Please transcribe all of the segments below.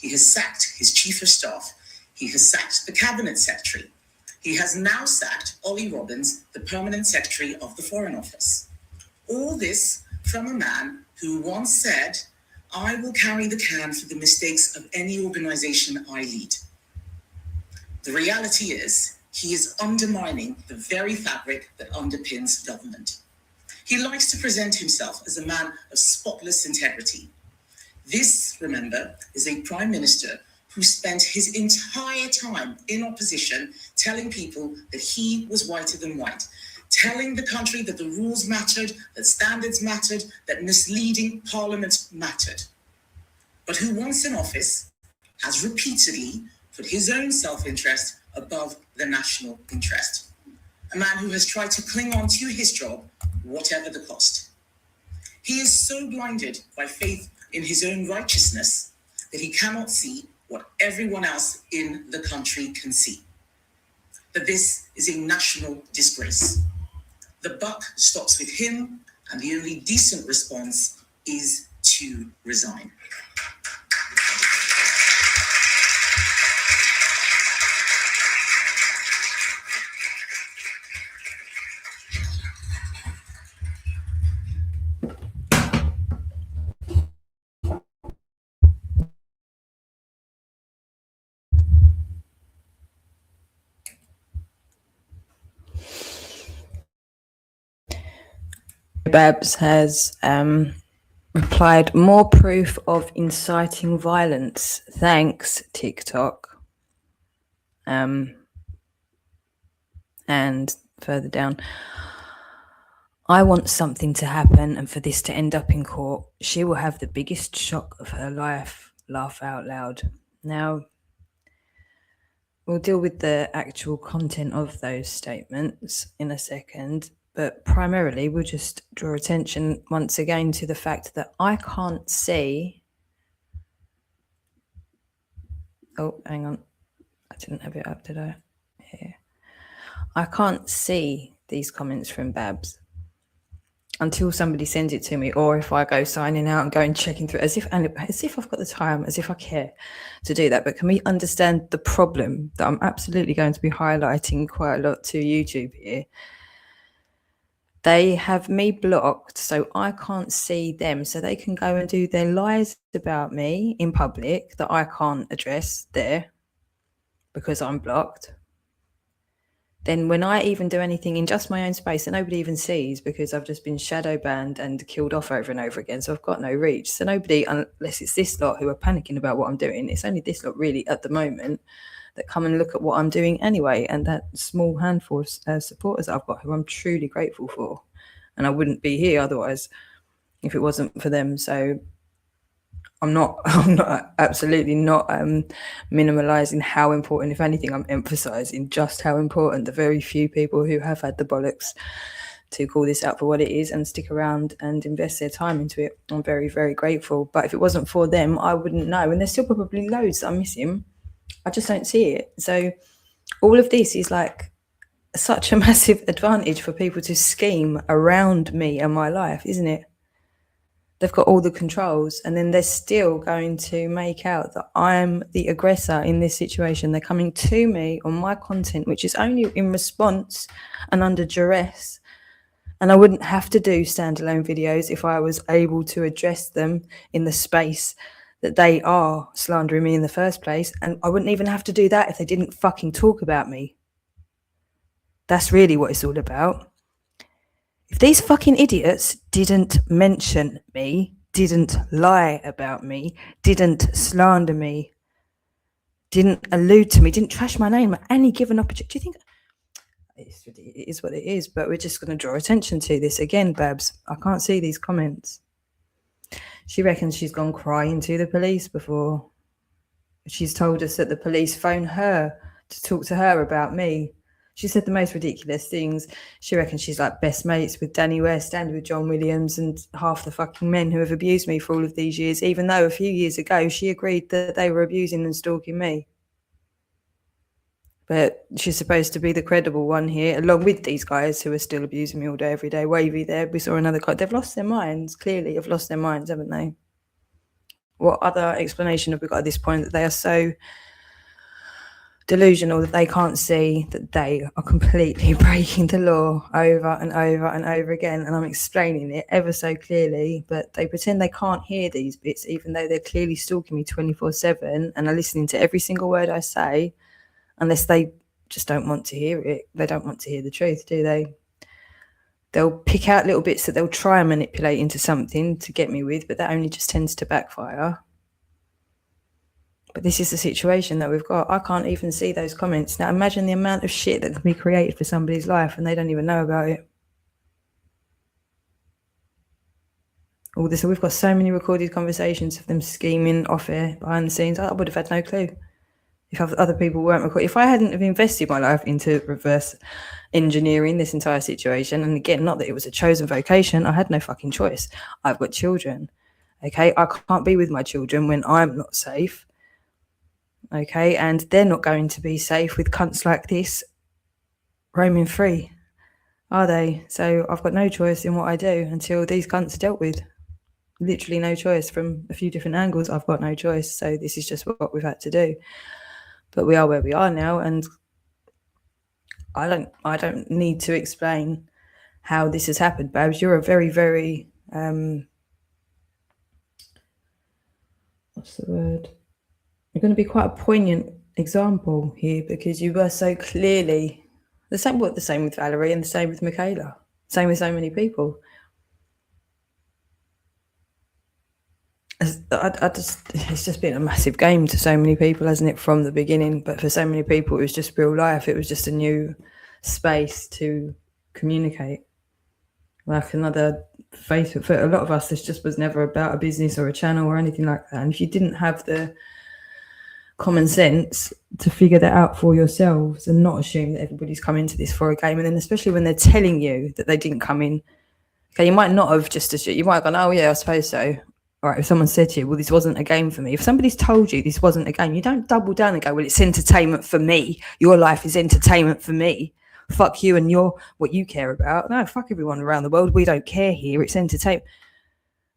He has sacked his chief of staff. He has sacked the cabinet secretary. He has now sacked Ollie Robbins, the permanent secretary of the Foreign Office. All this from a man who once said, "I will carry the can for the mistakes of any organization I lead." The reality is, he is undermining the very fabric that underpins government. He likes to present himself as a man of spotless integrity. This, remember, is a prime minister who spent his entire time in opposition telling people that he was whiter than white, telling the country that the rules mattered, that standards mattered, that misleading parliament mattered. But who, once in office, has repeatedly put his own self-interest above the national interest. A man who has tried to cling on to his job, whatever the cost. He is so blinded by faith in his own righteousness that he cannot see what everyone else in the country can see. That this is a national disgrace. The buck stops with him, and the only decent response is to resign. Babs has replied, "More proof of inciting violence. Thanks, TikTok." And further down, "I want something to happen and for this to end up in court. She will have the biggest shock of her life. Laugh out loud." Now, we'll deal with the actual content of those statements in a second. But primarily, we'll just draw attention once again to the fact that I can't see. Oh, hang on. I didn't have it up, did I? Here. I can't see these comments from Babs until somebody sends it to me, or if I go signing out and going checking through, as if I've got the time, as if I care to do that. But can we understand the problem that I'm absolutely going to be highlighting quite a lot to YouTube here? They have me blocked, so I can't see them, so they can go and do their lies about me in public that I can't address there because I'm blocked. Then when I even do anything in just my own space that nobody even sees because I've just been shadow banned and killed off over and over again, so I've got no reach. So nobody, unless it's this lot who are panicking about what I'm doing, it's only this lot really at the moment that come and look at what I'm doing anyway, and that small handful of supporters I've got who I'm truly grateful for. And I wouldn't be here otherwise if it wasn't for them. So I'm absolutely not minimalizing how important, if anything, I'm emphasizing just how important the very few people who have had the bollocks to call this out for what it is and stick around and invest their time into it. I'm very, very grateful. But if it wasn't for them, I wouldn't know. And there's still probably loads that I'm missing. I just don't see it. So all of this is like such a massive advantage for people to scheme around me and my life, isn't it? They've got all the controls, and then they're still going to make out that I'm the aggressor in this situation. They're coming to me on my content, which is only in response and under duress. And I wouldn't have to do standalone videos if I was able to address them in the space that they are slandering me in the first place. And I wouldn't even have to do that if they didn't fucking talk about me. That's really what it's all about. If these fucking idiots didn't mention me, didn't lie about me, didn't slander me, didn't allude to me, didn't trash my name at any given opportunity, do you think it is what it is? But we're just going to draw attention to this again, Babs. I can't see these comments. She reckons she's gone crying to the police before. She's told us that the police phone her to talk to her about me. She said the most ridiculous things. She reckons she's like best mates with Danny West and with John Williams and half the fucking men who have abused me for all of these years, even though a few years ago she agreed that they were abusing and stalking me. But she's supposed to be the credible one here, along with these guys who are still abusing me all day, every day. Wavy there. We saw another guy. They've lost their minds, clearly have lost their minds, haven't they? what other explanation have we got at this point, that they are so delusional that they can't see that they are completely breaking the law over and over and over again? And I'm explaining it ever so clearly, but they pretend they can't hear these bits, even though they're clearly stalking me 24/7 and are listening to every single word I say, unless they just don't want to hear it. They don't want to hear the truth, do they? They'll pick out little bits that they'll try and manipulate into something to get me with, but that only just tends to backfire. But this is the situation that we've got. I can't even see those comments. Now imagine the amount of shit that can be created for somebody's life and they don't even know about it. All this, we've got so many recorded conversations of them scheming off air, behind the scenes. I would have had no clue if other people weren't recording. If I hadn't have invested my life into reverse engineering this entire situation, and again, not that it was a chosen vocation, I had no fucking choice. I've got children, okay? I can't be with my children when I'm not safe, okay? And they're not going to be safe with cunts like this roaming free, are they? So I've got no choice in what I do until these cunts are dealt with. Literally no choice. From a few different angles, I've got no choice. So this is just what we've had to do. But we are where we are now, and I don't need to explain how this has happened, Babs. You're a very, very what's the word? You're going to be quite a poignant example here, because you were so clearly the same with Valerie, and the same with Michaela, same with so many people. It's just been a massive game to so many people, hasn't it, from the beginning? But for so many people, it was just real life. It was just a new space to communicate, like another Facebook. For a lot of us, this just was never about a business or a channel or anything like that. And if you didn't have the common sense to figure that out for yourselves and not assume that everybody's come into this for a game, and then especially when they're telling you that they didn't come in, okay, you might not have just assumed. You might have gone, oh yeah, I suppose so. All right, if someone said to you, well, this wasn't a game for me. If somebody's told you this wasn't a game, you don't double down and go, well, it's entertainment for me. Your life is entertainment for me. Fuck you and what you care about. No, fuck everyone around the world. We don't care here. It's entertainment.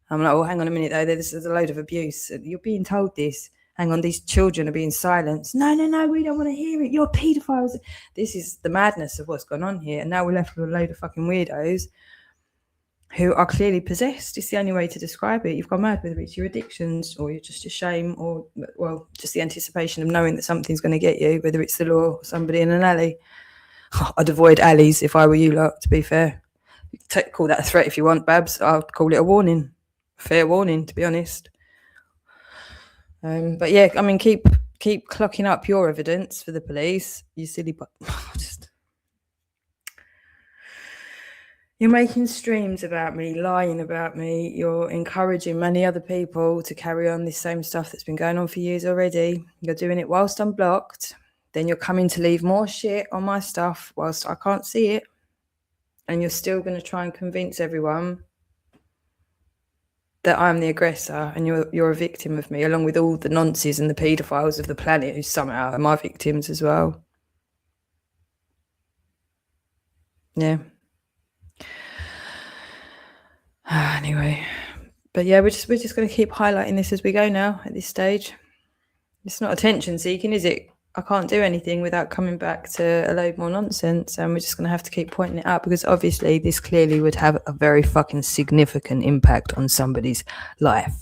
I'm like, oh, hang on a minute, though. This is a load of abuse. You're being told this. Hang on, these children are being silenced. No, we don't want to hear it. You're paedophiles. This is the madness of what's gone on here. And now we're left with a load of fucking weirdos who are clearly possessed. It's the only way to describe it. You've gone mad, whether it's your addictions or you're just your shame, or, well, just the anticipation of knowing that something's going to get you, whether it's the law or somebody in an alley. I'd avoid alleys if I were you lot, to be fair. Call that a threat if you want, Babs. I'd call it a warning. Fair warning, to be honest. But yeah, I mean, keep clocking up your evidence for the police, you silly You're making streams about me, lying about me. You're encouraging many other people to carry on this same stuff that's been going on for years already. You're doing it whilst I'm blocked. Then you're coming to leave more shit on my stuff whilst I can't see it. And you're still going to try and convince everyone that I'm the aggressor and you're a victim of me, along with all the nonces and the paedophiles of the planet who somehow are my victims as well. Yeah. Anyway, but yeah, we're just going to keep highlighting this as we go now at this stage. It's not attention seeking, is it? I can't do anything without coming back to a load more nonsense, and we're just going to have to keep pointing it out, because obviously this clearly would have a very fucking significant impact on somebody's life,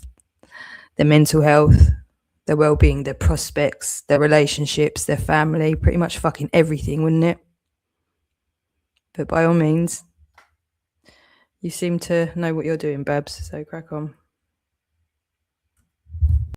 their mental health, their well-being, their prospects, their relationships, their family, pretty much fucking everything, wouldn't it? But by all means, you seem to know what you're doing, Babs, so crack on.